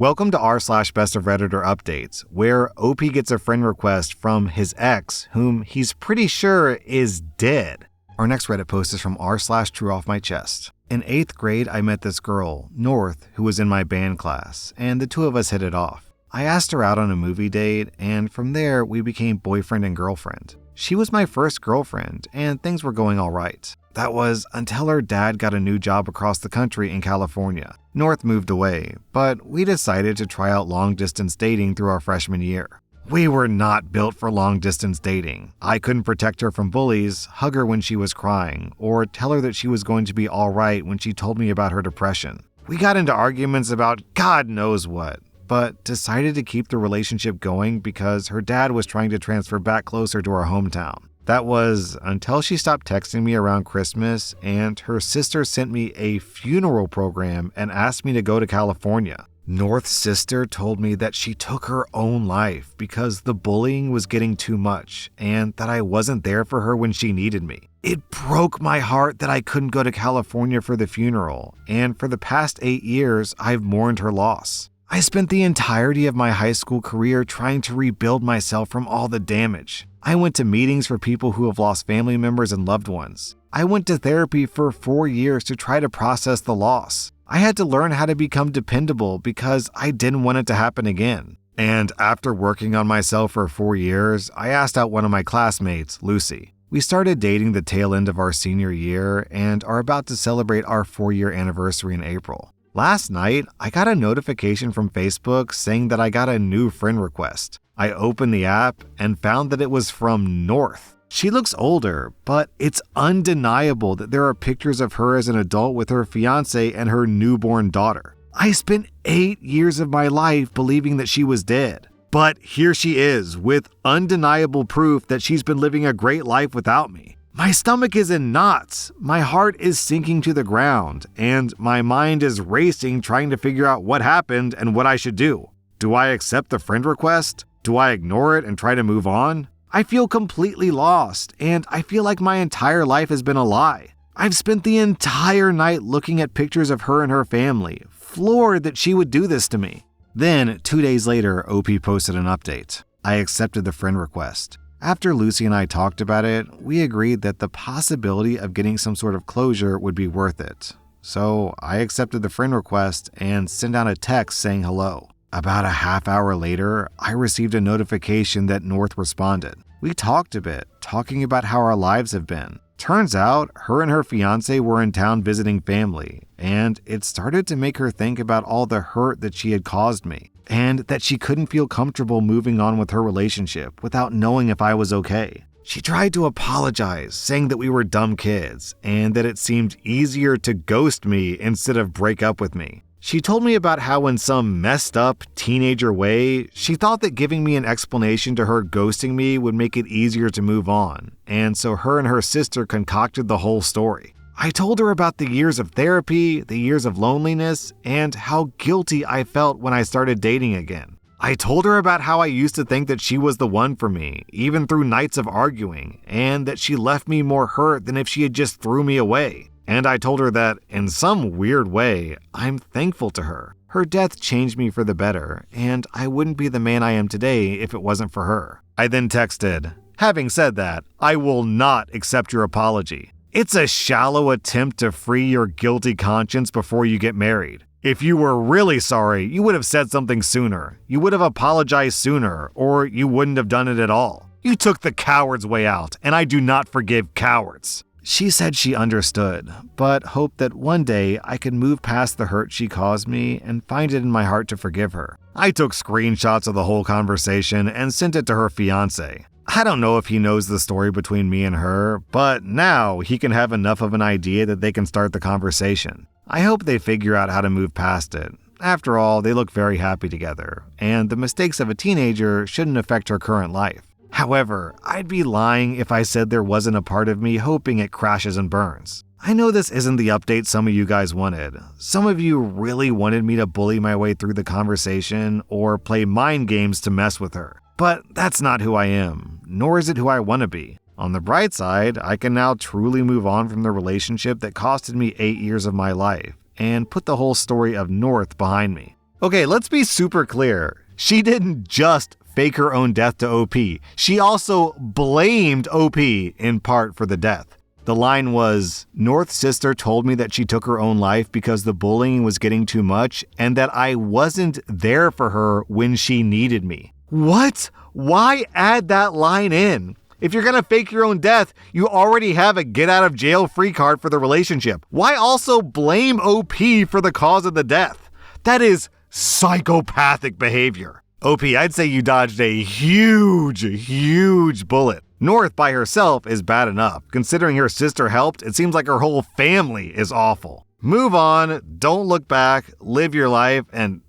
Welcome to r/Best of Redditor updates, where OP gets a friend request from his ex, whom he's pretty sure is dead. Our next Reddit post is from r/True Off My Chest. In 8th grade, I met this girl, North, who was in my band class, and the two of us hit it off. I asked her out on a movie date, and from there, we became boyfriend and girlfriend. She was my first girlfriend, and things were going all right. That was until her dad got a new job across the country in California. North moved away, but we decided to try out long-distance dating through our freshman year. We were not built for long-distance dating. I couldn't protect her from bullies, hug her when she was crying, or tell her that she was going to be all right when she told me about her depression. We got into arguments about God knows what, but decided to keep the relationship going because her dad was trying to transfer back closer to our hometown. That was until she stopped texting me around Christmas and her sister sent me a funeral program and asked me to go to California. North's sister told me that she took her own life because the bullying was getting too much and that I wasn't there for her when she needed me. It broke my heart that I couldn't go to California for the funeral, and for the past 8 years, I've mourned her loss. I spent the entirety of my high school career trying to rebuild myself from all the damage. I went to meetings for people who have lost family members and loved ones. I went to therapy for 4 years to try to process the loss. I had to learn how to become dependable because I didn't want it to happen again. And after working on myself for 4 years, I asked out one of my classmates, Lucy. We started dating the tail end of our senior year and are about to celebrate our 4-year anniversary in April. Last night, I got a notification from Facebook saying that I got a new friend request. I opened the app and found that it was from North. She looks older, but it's undeniable that there are pictures of her as an adult with her fiancé and her newborn daughter. I spent 8 years of my life believing that she was dead. But here she is, with undeniable proof that she's been living a great life without me. My stomach is in knots, my heart is sinking to the ground, and my mind is racing trying to figure out what happened and what I should do. Do I accept the friend request? Do I ignore it and try to move on? I feel completely lost, and I feel like my entire life has been a lie. I've spent the entire night looking at pictures of her and her family, floored that she would do this to me. Then, 2 days later, OP posted an update. I accepted the friend request. After Lucy and I talked about it, we agreed that the possibility of getting some sort of closure would be worth it. So I accepted the friend request and sent out a text saying hello. About a half hour later, I received a notification that North responded. We talked a bit, talking about how our lives have been. Turns out, her and her fiancé were in town visiting family, and it started to make her think about all the hurt that she had caused me, and that she couldn't feel comfortable moving on with her relationship without knowing if I was okay. She tried to apologize, saying that we were dumb kids, and that it seemed easier to ghost me instead of break up with me. She told me about how in some messed up teenager way, she thought that giving me an explanation to her ghosting me would make it easier to move on, and so her and her sister concocted the whole story. I told her about the years of therapy, the years of loneliness, and how guilty I felt when I started dating again. I told her about how I used to think that she was the one for me, even through nights of arguing, and that she left me more hurt than if she had just threw me away. And I told her that, in some weird way, I'm thankful to her. Her death changed me for the better, and I wouldn't be the man I am today if it wasn't for her. I then texted, "Having said that, I will not accept your apology. It's a shallow attempt to free your guilty conscience before you get married. If you were really sorry, you would have said something sooner. You would have apologized sooner, or you wouldn't have done it at all. You took the coward's way out, and I do not forgive cowards." She said she understood, but hoped that one day I could move past the hurt she caused me and find it in my heart to forgive her. I took screenshots of the whole conversation and sent it to her fiancé. I don't know if he knows the story between me and her, but now he can have enough of an idea that they can start the conversation. I hope they figure out how to move past it. After all, they look very happy together, and the mistakes of a teenager shouldn't affect her current life. However, I'd be lying if I said there wasn't a part of me hoping it crashes and burns. I know this isn't the update some of you guys wanted. Some of you really wanted me to bully my way through the conversation or play mind games to mess with her. But that's not who I am, nor is it who I want to be. On the bright side, I can now truly move on from the relationship that costed me 8 years of my life and put the whole story of North behind me. Okay, let's be super clear. She didn't just fake her own death to OP. She also blamed OP in part for the death. The line was, North's sister told me that she took her own life because the bullying was getting too much and that I wasn't there for her when she needed me. What? Why add that line in? If you're gonna fake your own death, you already have a get out of jail free card for the relationship. Why also blame OP for the cause of the death? That is psychopathic behavior. OP, I'd say you dodged a huge bullet. North by herself is bad enough. Considering her sister helped, it seems like her whole family is awful. Move on, don't look back, live your life, and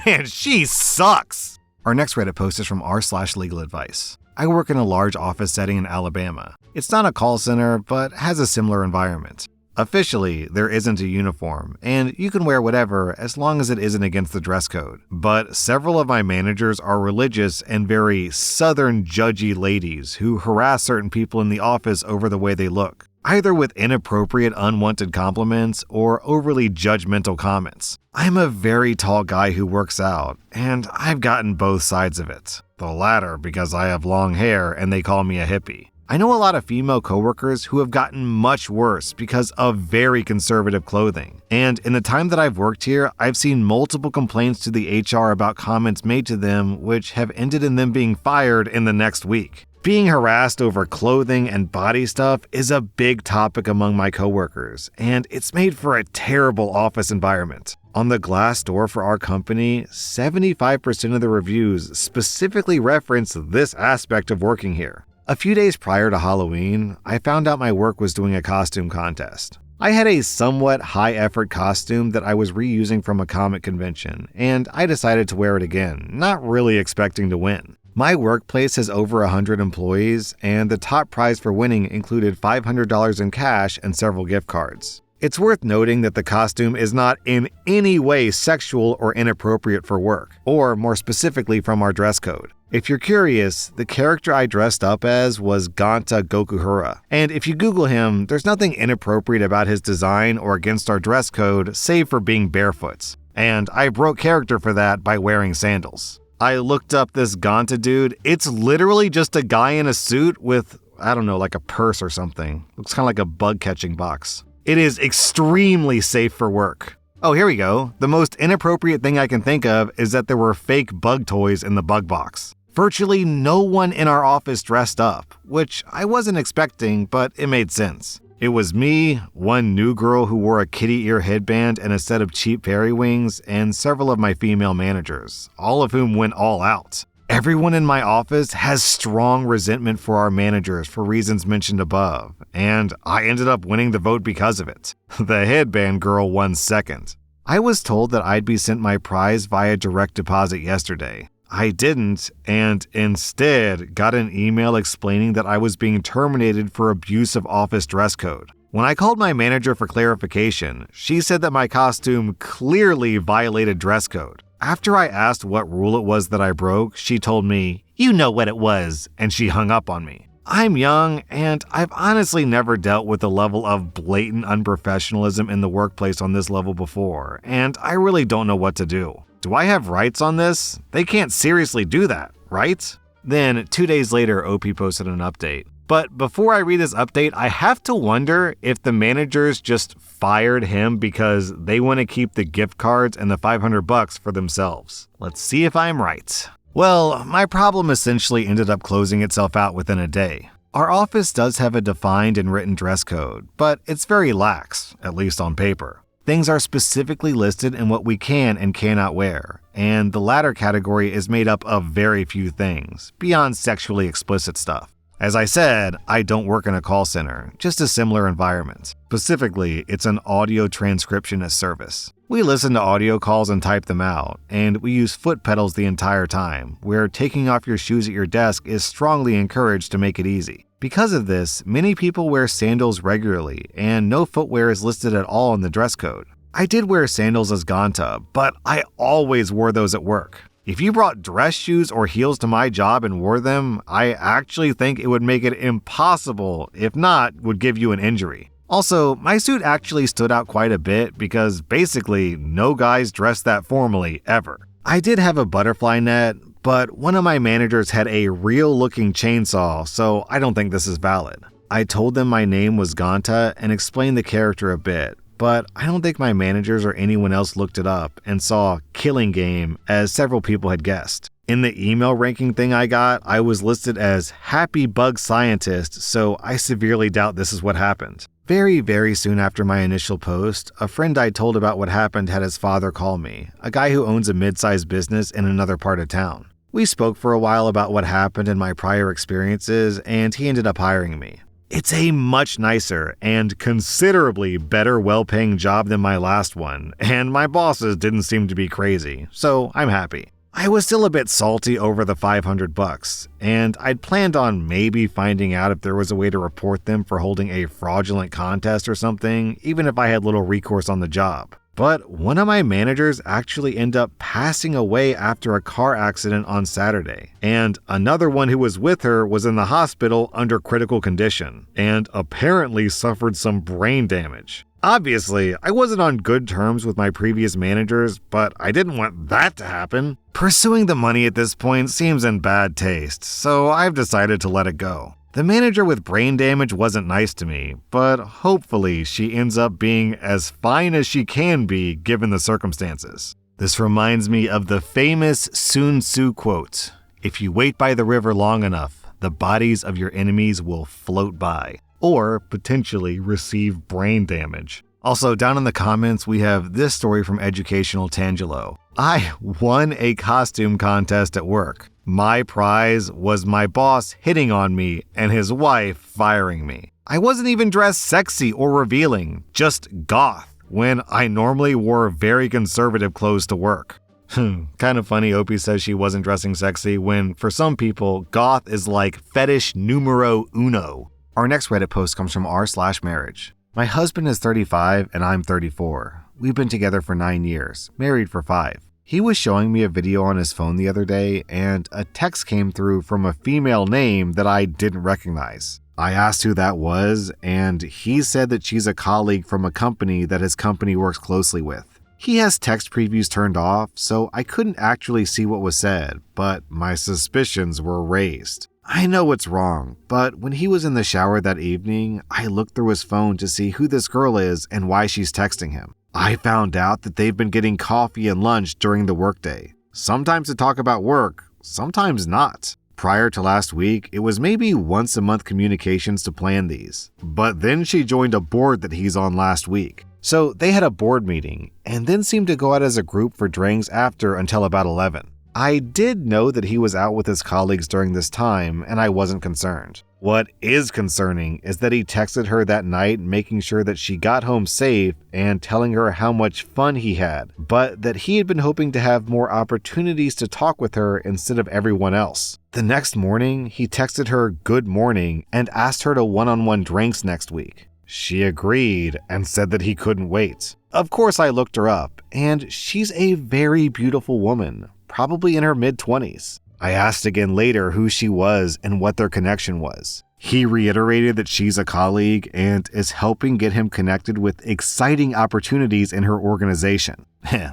man, she sucks. Our next Reddit post is from rSlash legal advice. I work in a large office setting in Alabama. It's not a call center, but has a similar environment. Officially, there isn't a uniform, and you can wear whatever as long as it isn't against the dress code. But several of my managers are religious and very southern judgy ladies who harass certain people in the office over the way they look, either with inappropriate unwanted compliments or overly judgmental comments. I'm a very tall guy who works out, and I've gotten both sides of it. The latter because I have long hair and they call me a hippie. I know a lot of female coworkers who have gotten much worse because of very conservative clothing. And in the time that I've worked here, I've seen multiple complaints to the HR about comments made to them which have ended in them being fired in the next week. Being harassed over clothing and body stuff is a big topic among my coworkers, and it's made for a terrible office environment. On the Glassdoor for our company, 75% of the reviews specifically reference this aspect of working here. A few days prior to Halloween, I found out my work was doing a costume contest. I had a somewhat high-effort costume that I was reusing from a comic convention, and I decided to wear it again, not really expecting to win. My workplace has over 100 employees, and the top prize for winning included $500 in cash and several gift cards. It's worth noting that the costume is not in any way sexual or inappropriate for work, or more specifically from our dress code. If you're curious, the character I dressed up as was Ganta Gokuhara, and if you Google him, there's nothing inappropriate about his design or against our dress code, save for being barefoot. And I broke character for that by wearing sandals. I looked up this Ganta dude. It's literally just a guy in a suit with, I don't know, like a purse or something. Looks kind of like a bug-catching box. It is extremely safe for work. Oh, here we go. The most inappropriate thing I can think of is that there were fake bug toys in the bug box. Virtually no one in our office dressed up, which I wasn't expecting, but it made sense. It was me, one new girl who wore a kitty ear headband and a set of cheap fairy wings, and several of my female managers, all of whom went all out. Everyone in my office has strong resentment for our managers for reasons mentioned above, and I ended up winning the vote because of it. The headband girl won second. I was told that I'd be sent my prize via direct deposit yesterday. I didn't, and instead got an email explaining that I was being terminated for abuse of office dress code. When I called my manager for clarification, she said that my costume clearly violated dress code. After I asked what rule it was that I broke, she told me, "You know what it was," and she hung up on me. I'm young, and I've honestly never dealt with the level of blatant unprofessionalism in the workplace on this level before, and I really don't know what to do. Do I have rights on this? They can't seriously do that, right? Then, 2 days later, OP posted an update. But before I read this update, I have to wonder if the managers just fired him because they want to keep the gift cards and the $500 for themselves. Let's see if I'm right. Well, my problem essentially ended up closing itself out within a day. Our office does have a defined and written dress code, but it's very lax, at least on paper. Things are specifically listed in what we can and cannot wear, and the latter category is made up of very few things, beyond sexually explicit stuff. As I said, I don't work in a call center, just a similar environment. Specifically, it's an audio transcriptionist service. We listen to audio calls and type them out, and we use foot pedals the entire time, where taking off your shoes at your desk is strongly encouraged to make it easy. Because of this, many people wear sandals regularly, and no footwear is listed at all in the dress code. I did wear sandals as Ganta, but I always wore those at work. If you brought dress shoes or heels to my job and wore them, I actually think it would make it impossible, if not, would give you an injury. Also, my suit actually stood out quite a bit because basically no guys dressed that formally ever. I did have a butterfly net, but one of my managers had a real-looking chainsaw, so I don't think this is valid. I told them my name was Ganta and explained the character a bit, but I don't think my managers or anyone else looked it up and saw Killing Game as several people had guessed. In the email ranking thing I got, I was listed as Happy Bug Scientist, so I severely doubt this is what happened. Very soon after my initial post, a friend I told about what happened had his father call me, a guy who owns a mid-sized business in another part of town. We spoke for a while about what happened and my prior experiences, and he ended up hiring me. It's a much nicer and considerably better well-paying job than my last one, and my bosses didn't seem to be crazy, so I'm happy. I was still a bit salty over the $500, and I'd planned on maybe finding out if there was a way to report them for holding a fraudulent contest or something, even if I had little recourse on the job. But one of my managers actually ended up passing away after a car accident on Saturday, and another one who was with her was in the hospital under critical condition, and apparently suffered some brain damage. Obviously, I wasn't on good terms with my previous managers, but I didn't want that to happen. Pursuing the money at this point seems in bad taste, so I've decided to let it go. The manager with brain damage wasn't nice to me, but hopefully she ends up being as fine as she can be given the circumstances. This reminds me of the famous Sun Tzu quote, "If you wait by the river long enough, the bodies of your enemies will float by," or potentially receive brain damage. Also, down in the comments, we have this story from Educational Tangelo. I won a costume contest at work. My prize was my boss hitting on me and his wife firing me. I wasn't even dressed sexy or revealing, just goth, when I normally wore very conservative clothes to work. Kind of funny Opie says she wasn't dressing sexy when, for some people, goth is like fetish numero uno. Our next Reddit post comes from rSlash. My husband is 35 and I'm 34. We've been together for 9 years, married for 5. He was showing me a video on his phone the other day and a text came through from a female name that I didn't recognize. I asked who that was and he said that she's a colleague from a company that his company works closely with. He has text previews turned off, so I couldn't actually see what was said, but my suspicions were raised. I know it's wrong, but when he was in the shower that evening, I looked through his phone to see who this girl is and why she's texting him. I found out that they've been getting coffee and lunch during the workday. Sometimes to talk about work, sometimes not. Prior to last week, it was maybe once a month communications to plan these. But then she joined a board that he's on last week. So they had a board meeting, and then seemed to go out as a group for drinks after until about 11. I did know that he was out with his colleagues during this time, and I wasn't concerned. What is concerning is that he texted her that night making sure that she got home safe and telling her how much fun he had, but that he had been hoping to have more opportunities to talk with her instead of everyone else. The next morning, he texted her good morning and asked her to one-on-one drinks next week. She agreed and said that he couldn't wait. Of course, I looked her up, and she's a very beautiful woman, probably in her mid-20s. I asked again later who she was and what their connection was. He reiterated that she's a colleague and is helping get him connected with exciting opportunities in her organization.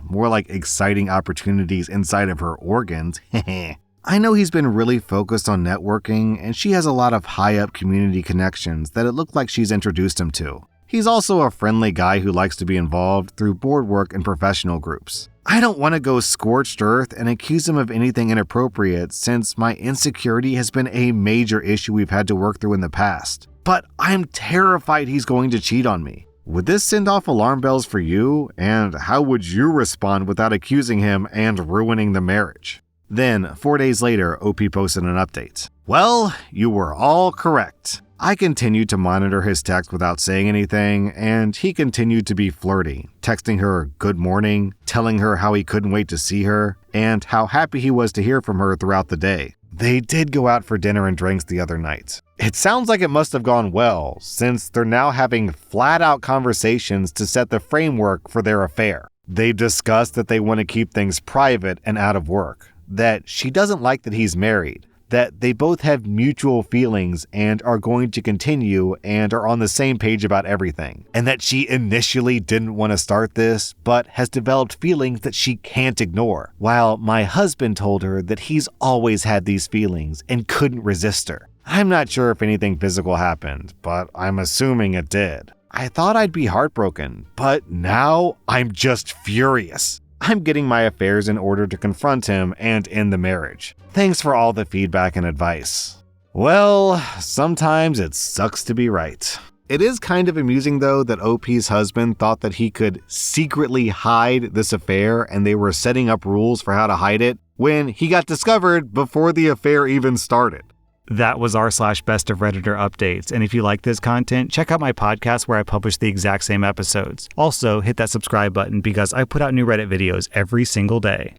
More like exciting opportunities inside of her organs. I know he's been really focused on networking, and she has a lot of high-up community connections that it looked like she's introduced him to. He's also a friendly guy who likes to be involved through board work and professional groups. I don't want to go scorched earth and accuse him of anything inappropriate since my insecurity has been a major issue we've had to work through in the past. But I'm terrified he's going to cheat on me. Would this send off alarm bells for you? And how would you respond without accusing him and ruining the marriage? Then, 4 days later, OP posted an update. Well, you were all correct. I continued to monitor his text without saying anything, and he continued to be flirty, texting her good morning, telling her how he couldn't wait to see her, and how happy he was to hear from her throughout the day. They did go out for dinner and drinks the other night. It sounds like it must have gone well, since they're now having flat-out conversations to set the framework for their affair. They've discussed that they want to keep things private and out of work, that she doesn't like that he's married, that they both have mutual feelings and are going to continue and are on the same page about everything, and that she initially didn't want to start this, but has developed feelings that she can't ignore, while my husband told her that he's always had these feelings and couldn't resist her. I'm not sure if anything physical happened, but I'm assuming it did. I thought I'd be heartbroken, but now I'm just furious. I'm getting my affairs in order to confront him and end the marriage. Thanks for all the feedback and advice. Well, sometimes it sucks to be right. It is kind of amusing though that OP's husband thought that he could secretly hide this affair and they were setting up rules for how to hide it when he got discovered before the affair even started. That was r/Best of Redditor updates, and if you like this content, check out my podcast where I publish the exact same episodes. Also, hit that subscribe button because I put out new Reddit videos every single day.